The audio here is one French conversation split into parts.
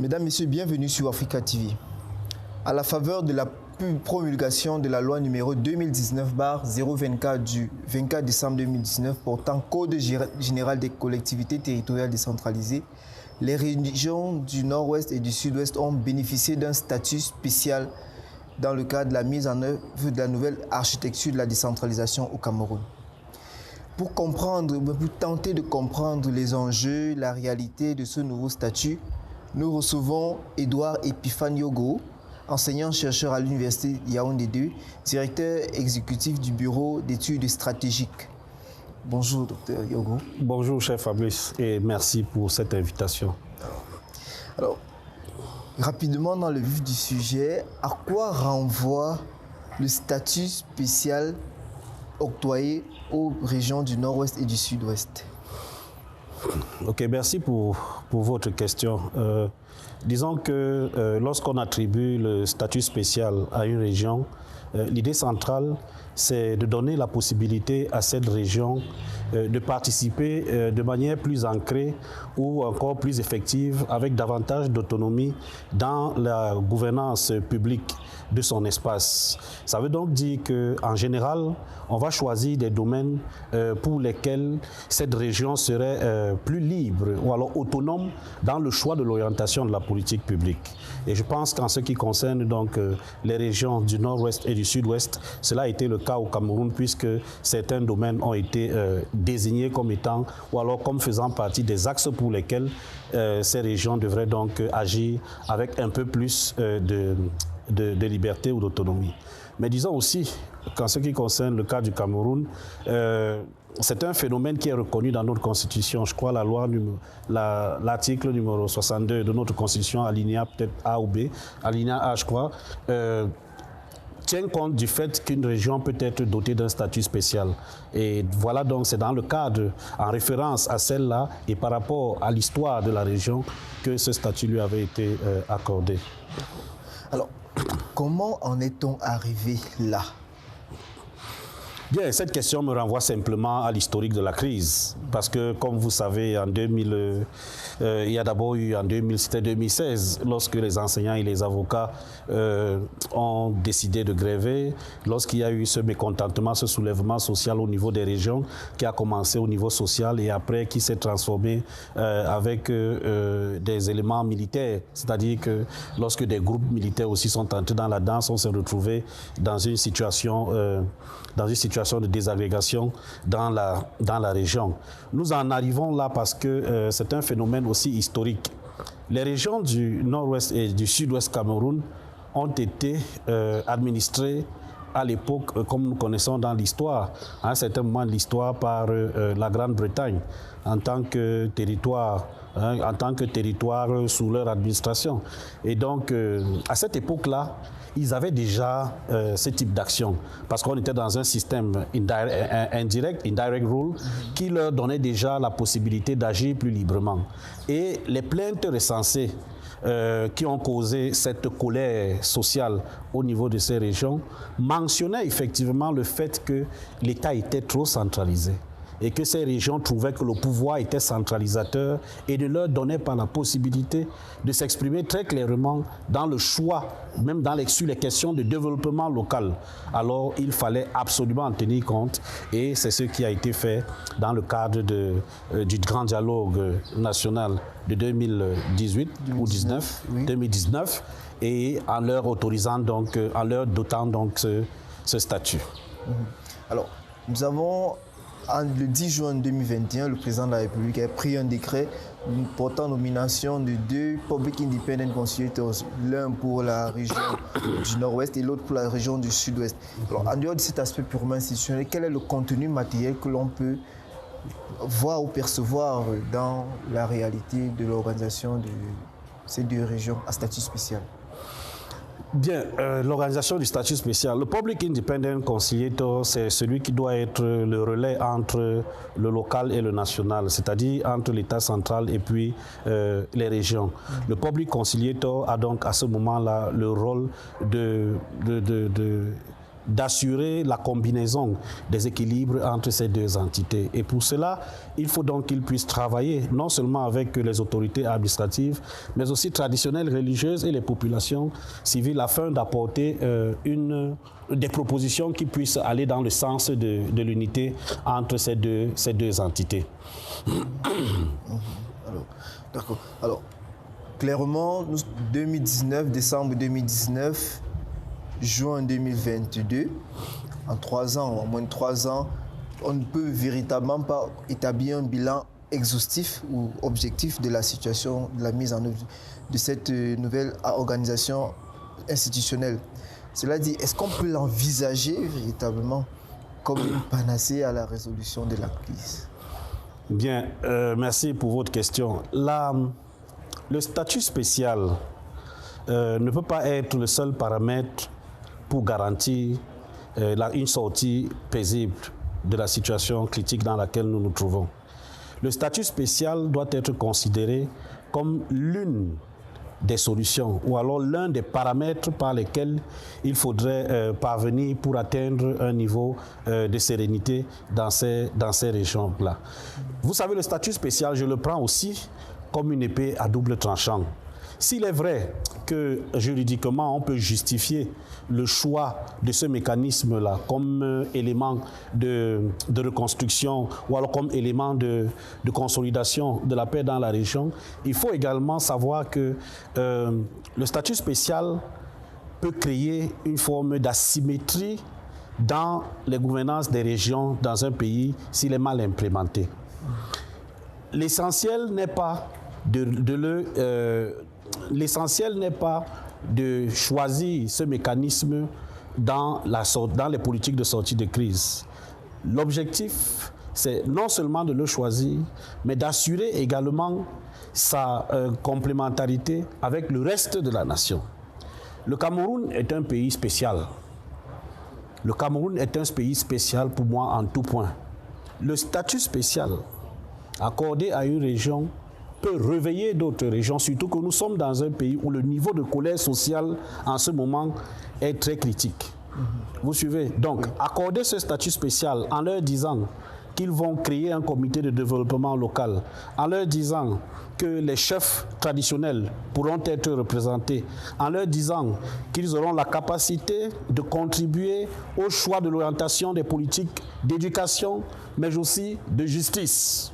Mesdames, Messieurs, bienvenue sur Africa TV. À la faveur de la promulgation de la loi numéro 2019/024 du 24 décembre 2019 portant Code général des collectivités territoriales décentralisées, les régions du Nord-Ouest et du Sud-Ouest ont bénéficié d'un statut spécial dans le cadre de la mise en œuvre de la nouvelle architecture de la décentralisation au Cameroun. Pour tenter de comprendre les enjeux, la réalité de ce nouveau statut, nous recevons Edouard Epiphane Yogo, enseignant-chercheur à l'Université Yaoundé 2, directeur exécutif du Bureau d'études stratégiques. Bonjour, docteur Yogo. Bonjour, cher Fabrice, et merci pour cette invitation. Alors, rapidement dans le vif du sujet, à quoi renvoie le statut spécial octroyé aux régions du Nord-Ouest et du Sud-Ouest? Ok, merci pour votre question. Disons que lorsqu'on attribue le statut spécial à une région, l'idée centrale, c'est de donner la possibilité à cette région de participer de manière plus ancrée ou encore plus effective, avec davantage d'autonomie dans la gouvernance publique de son espace. Ça veut donc dire qu'en général, on va choisir des domaines pour lesquels cette région serait plus libre ou alors autonome dans le choix de l'orientation de la politique publique. Et je pense qu'en ce qui concerne donc les régions du Nord-Ouest et du Sud-Ouest, cela a été le cas au Cameroun, puisque certains domaines ont été désignés comme étant ou alors comme faisant partie des axes pour lesquels ces régions devraient donc agir avec un peu plus de liberté ou d'autonomie. Mais disons aussi qu'en ce qui concerne le cas du Cameroun, c'est un phénomène qui est reconnu dans notre Constitution. Je crois l'article numéro 62 de notre Constitution, alinéa peut-être A ou B, alinéa A je crois, tient compte du fait qu'une région peut être dotée d'un statut spécial. Et voilà donc, c'est dans le cadre, en référence à celle-là et par rapport à l'histoire de la région que ce statut lui avait été accordé. Alors, comment en est-on arrivé là? Bien, cette question me renvoie simplement à l'historique de la crise. Parce que, comme vous savez, en 2000, il y a d'abord eu en 2016, lorsque les enseignants et les avocats ont décidé de gréver, lorsqu'il y a eu ce mécontentement, ce soulèvement social au niveau des régions, qui a commencé au niveau social et après qui s'est transformé avec des éléments militaires. C'est-à-dire que lorsque des groupes militaires aussi sont entrés dans la danse, on s'est retrouvé dans une situation de désagrégation dans la région. Nous en arrivons là parce que c'est un phénomène aussi historique. Les régions du Nord-Ouest et du Sud-Ouest Cameroun ont été administrées à l'époque, comme nous connaissons dans l'histoire, à un certain moment de l'histoire, par la Grande-Bretagne en tant que territoire, sous leur administration. Et donc, à cette époque-là, ils avaient déjà ce type d'action, parce qu'on était dans un système indirect rule, qui leur donnait déjà la possibilité d'agir plus librement. Et les plaintes recensées qui ont causé cette colère sociale au niveau de ces régions mentionnaient effectivement le fait que l'État était trop centralisé et que ces régions trouvaient que le pouvoir était centralisateur et ne leur donnait pas la possibilité de s'exprimer très clairement dans le choix, même sur les questions de développement local. Alors, il fallait absolument en tenir compte et c'est ce qui a été fait dans le cadre du grand dialogue national de 2018 ou 2019, et en leur autorisant donc, en leur dotant donc ce statut. Alors, nous avons le 10 juin 2021, le président de la République a pris un décret portant nomination de 2 Public Independent Conciliators, l'un pour la région du Nord-Ouest et l'autre pour la région du Sud-Ouest. Alors, en dehors de cet aspect purement institutionnel, quel est le contenu matériel que l'on peut voir ou percevoir dans la réalité de l'organisation de ces 2 régions à statut spécial? Bien, l'organisation du statut spécial. Le Public Independent Conciliator, c'est celui qui doit être le relais entre le local et le national, c'est-à-dire entre l'État central et puis les régions. Le Public Conciliator a donc à ce moment-là le rôle d'assurer la combinaison des équilibres entre ces deux entités. Et pour cela, il faut donc qu'ils puissent travailler non seulement avec les autorités administratives, mais aussi traditionnelles, religieuses et les populations civiles afin d'apporter des propositions qui puissent aller dans le sens de l'unité entre ces deux entités. D'accord. Alors, clairement, 2019, décembre 2019, juin 2022, en 3 ans, en moins de 3 ans, on ne peut véritablement pas établir un bilan exhaustif ou objectif de la situation, de la mise en œuvre de cette nouvelle organisation institutionnelle. Cela dit, est-ce qu'on peut l'envisager véritablement comme une panacée à la résolution de la crise? Bien, merci pour votre question. Le statut spécial ne peut pas être le seul paramètre pour garantir une sortie paisible de la situation critique dans laquelle nous nous trouvons. Le statut spécial doit être considéré comme l'une des solutions ou alors l'un des paramètres par lesquels il faudrait parvenir pour atteindre un niveau de sérénité dans ces régions-là. Vous savez, le statut spécial, je le prends aussi comme une épée à double tranchant. S'il est vrai que juridiquement, on peut justifier le choix de ce mécanisme-là comme élément de reconstruction ou alors comme élément de consolidation de la paix dans la région, il faut également savoir que le statut spécial peut créer une forme d'asymétrie dans les gouvernances des régions dans un pays s'il est mal implémenté. L'essentiel n'est pas l'essentiel n'est pas de choisir ce mécanisme dans les politiques de sortie de crise. L'objectif, c'est non seulement de le choisir, mais d'assurer également sa complémentarité avec le reste de la nation. Le Cameroun est un pays spécial. Le Cameroun est un pays spécial pour moi en tout point. Le statut spécial accordé à une région peut réveiller d'autres régions, surtout que nous sommes dans un pays où le niveau de colère sociale en ce moment est très critique. Vous suivez? Donc, accorder ce statut spécial en leur disant qu'ils vont créer un comité de développement local, en leur disant que les chefs traditionnels pourront être représentés, en leur disant qu'ils auront la capacité de contribuer au choix de l'orientation des politiques d'éducation, mais aussi de justice.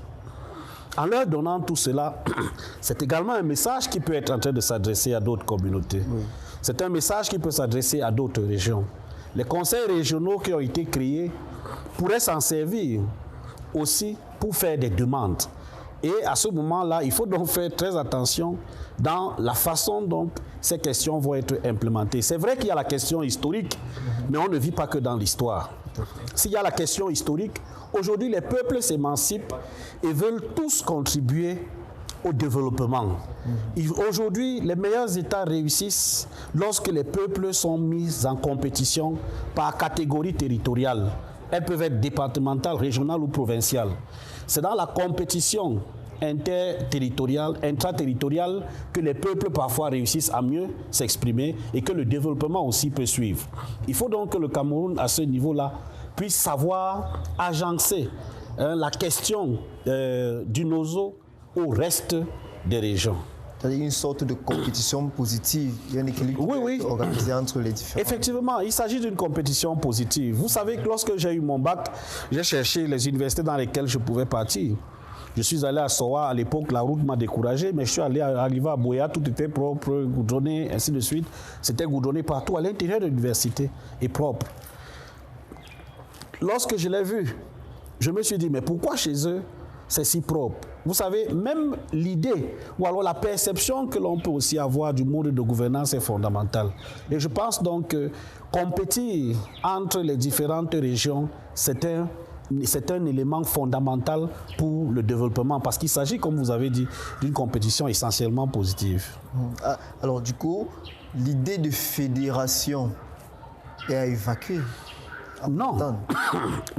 En leur donnant tout cela, c'est également un message qui peut être en train de s'adresser à d'autres communautés. Oui. C'est un message qui peut s'adresser à d'autres régions. Les conseils régionaux qui ont été créés pourraient s'en servir aussi pour faire des demandes. Et à ce moment-là, il faut donc faire très attention dans la façon dont ces questions vont être implémentées. C'est vrai qu'il y a la question historique, mais on ne vit pas que dans l'histoire. S'il y a la question historique, aujourd'hui, les peuples s'émancipent et veulent tous contribuer au développement. Aujourd'hui, les meilleurs États réussissent lorsque les peuples sont mis en compétition par catégorie territoriale. Elles peuvent être départementales, régionales ou provinciales. C'est dans la compétition interterritoriale, intraterritoriale que les peuples parfois réussissent à mieux s'exprimer et que le développement aussi peut suivre. Il faut donc que le Cameroun, à ce niveau-là, puisse savoir agencer la question du NOZO au reste des régions. C'est-à-dire une sorte de compétition positive, il y a un équilibre organisé entre les différents. Effectivement, il s'agit d'une compétition positive. Vous savez que lorsque j'ai eu mon bac, j'ai cherché les universités dans lesquelles je pouvais partir. Je suis allé à Soa, à l'époque, la route m'a découragé, mais je suis arrivé à Boya, tout était propre, goudronné, ainsi de suite. C'était goudronné partout, à l'intérieur de l'université, et propre. Lorsque je l'ai vu, je me suis dit, mais pourquoi chez eux, c'est si propre? Vous savez, même l'idée, ou alors la perception que l'on peut aussi avoir du mode de gouvernance est fondamentale. Et je pense donc que compétir entre les différentes régions, c'est un élément fondamental pour le développement, parce qu'il s'agit, comme vous avez dit, d'une compétition essentiellement positive. Alors du coup, l'idée de fédération est à évacuer? Non,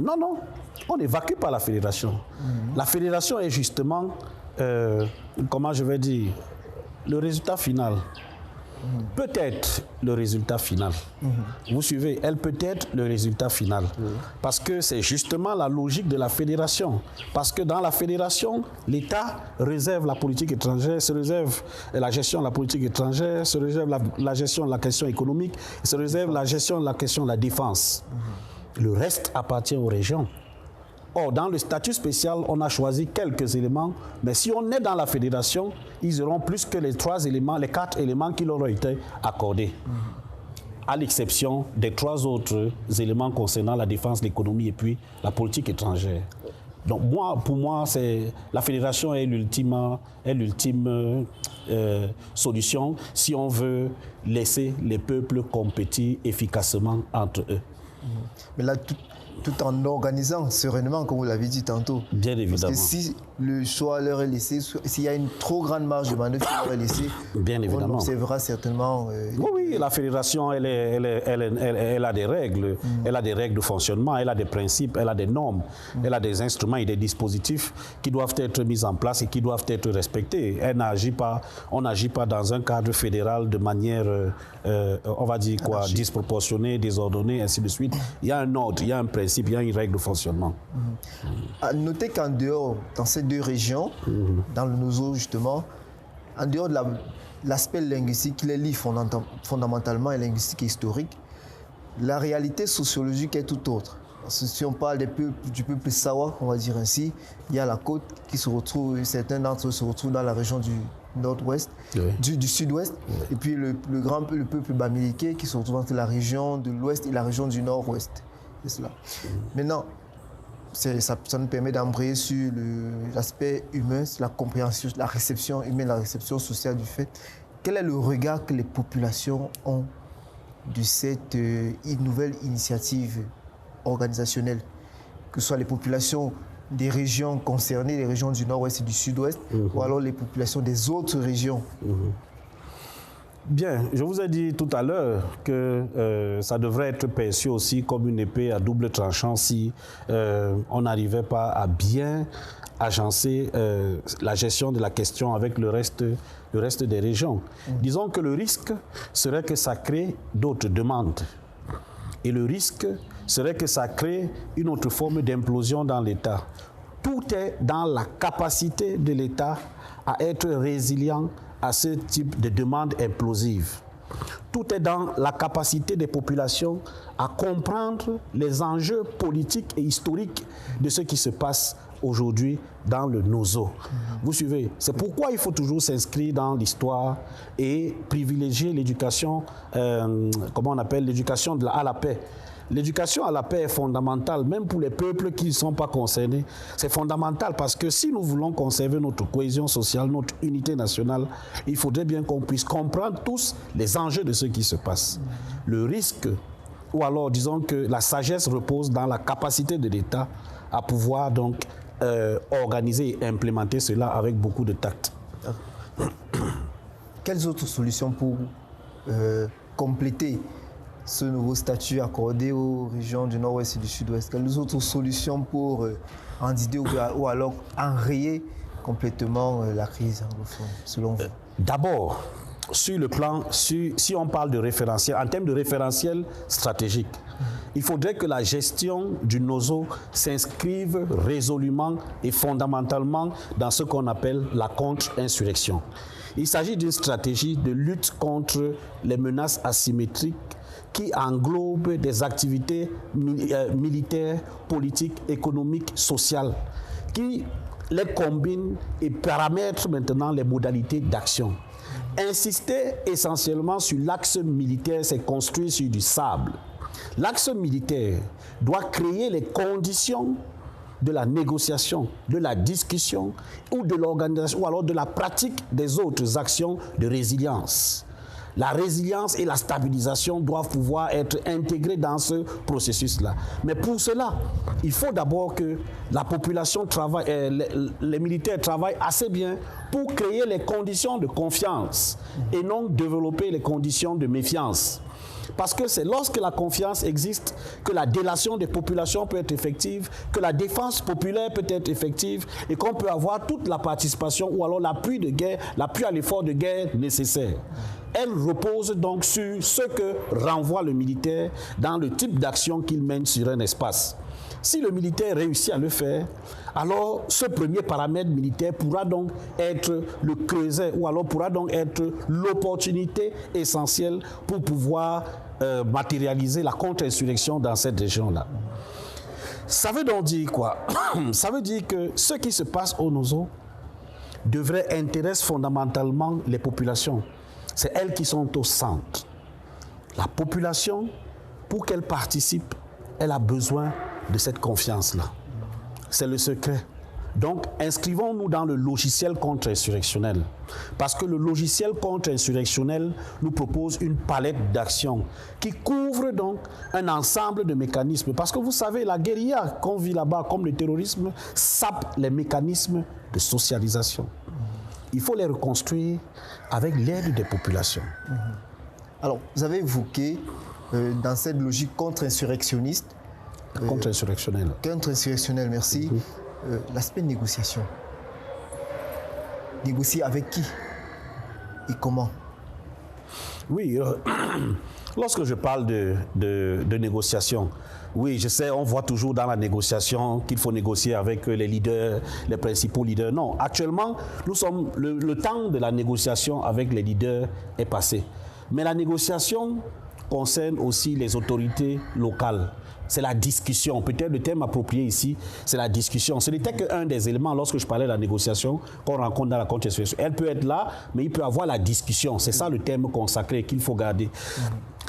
non, on n'évacue pas la fédération. La fédération est justement, comment je vais dire, le résultat final. peut être le résultat final. Vous suivez, elle peut être le résultat final. Parce que c'est justement la logique de la fédération. Parce que dans la fédération, l'État réserve la politique étrangère, se réserve la gestion de la politique étrangère, se réserve la gestion de la question économique, se réserve la gestion de la question de la défense. Le reste appartient aux régions. Or, dans le statut spécial, on a choisi quelques éléments, mais si on est dans la fédération, ils auront plus que les 4 éléments qui leur ont été accordés, à l'exception des 3 autres éléments concernant la défense, l'économie et puis la politique étrangère. Donc pour moi, la fédération est l'ultime solution si on veut laisser les peuples compétir efficacement entre eux. Mais là, tout en organisant sereinement, comme vous l'avez dit tantôt. Bien évidemment. Parce que si le choix leur est laissé, s'il y a une trop grande marge de manœuvre qui leur est laissée, bien évidemment, on observera certainement... Oui, la fédération, elle a des règles. Elle a des règles de fonctionnement, elle a des principes, elle a des normes, elle a des instruments et des dispositifs qui doivent être mis en place et qui doivent être respectés. On n'agit pas dans un cadre fédéral de manière, on va dire quoi, disproportionnée, désordonnée, ainsi de suite. Il y a un ordre, il y a un principe, il y a une règle de fonctionnement. À noter qu'en dehors, dans ces 2 régions, dans le Nozo justement, en dehors de l'aspect linguistique qui les lie fondamentalement et linguistique et historique, la réalité sociologique est tout autre. Parce que si on parle du peuple Sawa, on va dire ainsi, il y a la côte qui se retrouve, certains d'entre eux se retrouvent dans la région du nord-ouest, du sud-ouest, et puis le peuple Bamileke qui se retrouve entre la région de l'ouest et la région du nord-ouest. C'est cela. Maintenant, ça nous permet d'embrayer sur l'aspect humain, la compréhension, la réception humaine, la réception sociale du fait. Quel est le regard que les populations ont de cette nouvelle initiative organisationnelle, que ce soit les populations des régions concernées, les régions du nord-ouest et du sud-ouest, ou alors les populations des autres régions? Bien, je vous ai dit tout à l'heure que ça devrait être perçu aussi comme une épée à double tranchant si on n'arrivait pas à bien agencer la gestion de la question avec le reste des régions. Disons que le risque serait que ça crée d'autres demandes. Et le risque serait que ça crée une autre forme d'implosion dans l'État. Tout est dans la capacité de l'État à être résilient à ce type de demande implosive. Tout est dans la capacité des populations à comprendre les enjeux politiques et historiques de ce qui se passe aujourd'hui dans le Nozo. Vous suivez? C'est pourquoi il faut toujours s'inscrire dans l'histoire et privilégier l'éducation, comment on appelle, l'éducation à la paix. L'éducation à la paix est fondamentale, même pour les peuples qui ne sont pas concernés. C'est fondamental parce que si nous voulons conserver notre cohésion sociale, notre unité nationale, il faudrait bien qu'on puisse comprendre tous les enjeux de ce qui se passe. Le risque, ou alors disons que la sagesse repose dans la capacité de l'État à pouvoir donc organiser et implémenter cela avec beaucoup de tact. Quelles autres solutions pour compléter ce nouveau statut accordé aux régions du nord-ouest et du sud-ouest? Quelles autres solutions pour endiguer ou alors enrayer complètement la crise anglophone, selon vous? D'abord, sur le plan, si on parle de référentiel, en termes de référentiel stratégique, il faudrait que la gestion du Nozo s'inscrive résolument et fondamentalement dans ce qu'on appelle la contre-insurrection. Il s'agit d'une stratégie de lutte contre les menaces asymétriques qui englobe des activités militaires, politiques, économiques, sociales, qui les combinent et paramètrent maintenant les modalités d'action. Insister essentiellement sur l'axe militaire, c'est construire sur du sable. L'axe militaire doit créer les conditions de la négociation, de la discussion ou de l'organisation ou alors de la pratique des autres actions de résilience. La résilience et la stabilisation doivent pouvoir être intégrées dans ce processus-là. Mais pour cela, il faut d'abord que la population travaille, les militaires travaillent assez bien pour créer les conditions de confiance et non développer les conditions de méfiance. Parce que c'est lorsque la confiance existe que la délation des populations peut être effective, que la défense populaire peut être effective et qu'on peut avoir toute la participation ou alors l'appui de guerre, l'appui à l'effort de guerre nécessaire. elle repose donc sur ce que renvoie le militaire dans le type d'action qu'il mène sur un espace. Si le militaire réussit à le faire, alors ce premier paramètre militaire pourra donc être le creuset ou alors pourra donc être l'opportunité essentielle pour pouvoir matérialiser la contre-insurrection dans cette région-là. Ça veut donc dire quoi? Ça veut dire que ce qui se passe au Nozo devrait intéresser fondamentalement les populations. C'est elles qui sont au centre. La population, pour qu'elle participe, elle a besoin de cette confiance-là. C'est le secret. Donc, inscrivons-nous dans le logiciel contre-insurrectionnel. Parce que le logiciel contre-insurrectionnel nous propose une palette d'actions qui couvre donc un ensemble de mécanismes. Parce que vous savez, la guérilla qu'on vit là-bas, comme le terrorisme, sape les mécanismes de socialisation. Il faut les reconstruire avec l'aide des populations. Alors, vous avez évoqué dans cette logique contre-insurrectionniste, contre-insurrectionnelle, merci, l'aspect négociation. Négocier avec qui et comment? Oui, lorsque je parle de négociation, oui, je sais, on voit toujours dans la négociation qu'il faut négocier avec les leaders, les principaux leaders. Non, actuellement, le temps de la négociation avec les leaders est passé. Mais la négociation concerne aussi les autorités locales. C'est la discussion. Peut-être le terme approprié ici, c'est la discussion. Ce n'était qu'un des éléments, lorsque je parlais de la négociation, qu'on rencontre dans la contre-insurrection. Elle peut être là, mais il peut avoir la discussion. C'est ça le terme consacré qu'il faut garder.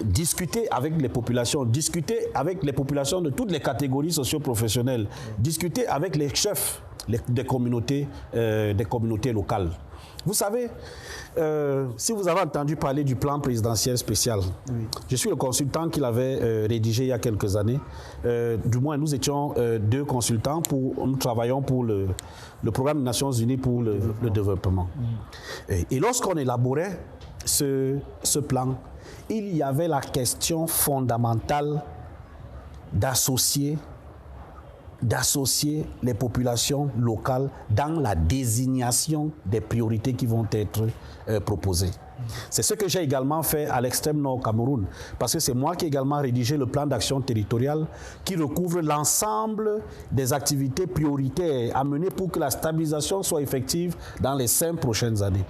Discuter avec les populations, discuter avec les populations de toutes les catégories socio-professionnelles, discuter avec les chefs des communautés locales. Vous savez, si vous avez entendu parler du plan présidentiel spécial, oui. Je suis le consultant qu'il avait rédigé il y a quelques années. Du moins, nous étions deux consultants, nous travaillons pour le programme des Nations Unies pour le développement. Et lorsqu'on élaborait ce plan, il y avait la question fondamentale d'associer les populations locales dans la désignation des priorités qui vont être proposées. C'est ce que j'ai également fait à l'extrême nord Cameroun, parce que c'est moi qui ai également rédigé le plan d'action territoriale qui recouvre l'ensemble des activités prioritaires à mener pour que la stabilisation soit effective dans les 5 prochaines années.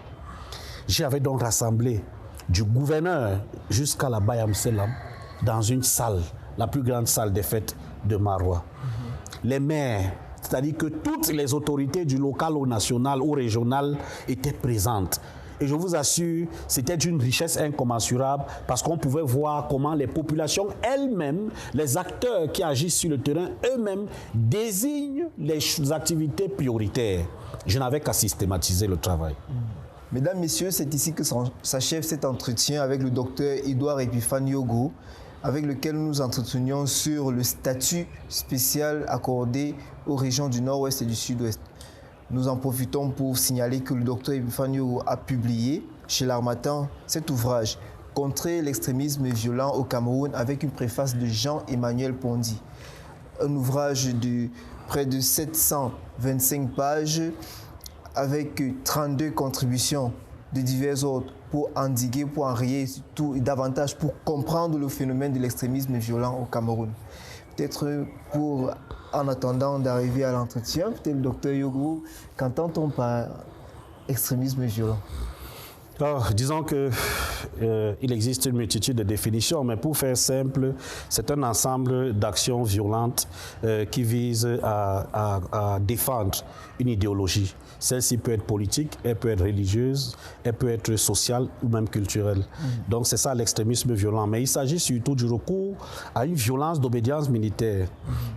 J'avais donc rassemblé du gouverneur jusqu'à la Bayam Selam dans une salle, la plus grande salle des fêtes de Maroua. Les maires, c'est-à-dire que toutes les autorités du local au national, au régional étaient présentes. Et je vous assure, c'était d'une richesse incommensurable parce qu'on pouvait voir comment les populations elles-mêmes, les acteurs qui agissent sur le terrain eux-mêmes désignent les activités prioritaires. Je n'avais qu'à systématiser le travail. Mesdames, Messieurs, c'est ici que s'achève cet entretien avec le docteur Edouard Epiphanie Ogou, avec lequel nous nous entretenions sur le statut spécial accordé aux régions du Nord-Ouest et du Sud-Ouest. Nous en profitons pour signaler que le docteur Epiphanie Ogou a publié chez l'Harmattan cet ouvrage « Contrer l'extrémisme violent au Cameroun » avec une préface de Jean-Emmanuel Pondy. Un ouvrage de près de 725 pages avec 32 contributions de divers ordres pour endiguer, pour enrayer tout et davantage pour comprendre le phénomène de l'extrémisme violent au Cameroun. Peut-être pour, en attendant d'arriver à l'entretien, peut-être le docteur Ogou, qu'entend-on par extrémisme violent? Alors, disons qu'il existe une multitude de définitions, mais pour faire simple, c'est un ensemble d'actions violentes qui visent à défendre une idéologie. Celle-ci peut être politique, elle peut être religieuse, elle peut être sociale ou même culturelle. Donc c'est ça l'extrémisme violent. Mais il s'agit surtout du recours à une violence d'obédience militaire.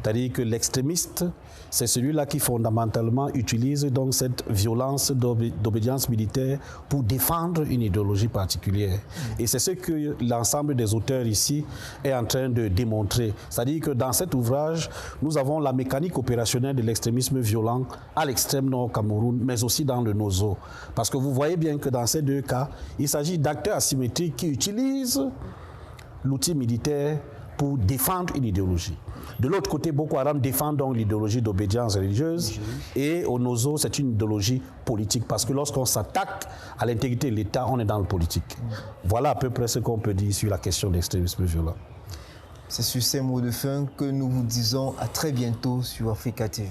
C'est-à-dire que l'extrémiste, c'est celui-là qui fondamentalement utilise donc cette violence d'obédience militaire pour défendre une idéologie particulière. Et c'est ce que l'ensemble des auteurs ici est en train de démontrer. C'est-à-dire que dans cet ouvrage, nous avons la mécanique opérationnelle de l'extrémisme violent à l'extrême nord Cameroun, mais aussi dans le Nozo. Parce que vous voyez bien que dans ces deux cas, il s'agit d'acteurs asymétriques qui utilisent l'outil militaire pour défendre une idéologie. De l'autre côté, Boko Haram défend donc l'idéologie d'obédience religieuse et au Nozo, c'est une idéologie politique parce que lorsqu'on s'attaque à l'intégrité de l'État, on est dans le politique. Voilà à peu près ce qu'on peut dire sur la question de l'extrémisme violent. C'est sur ces mots de fin que nous vous disons à très bientôt sur Africa TV.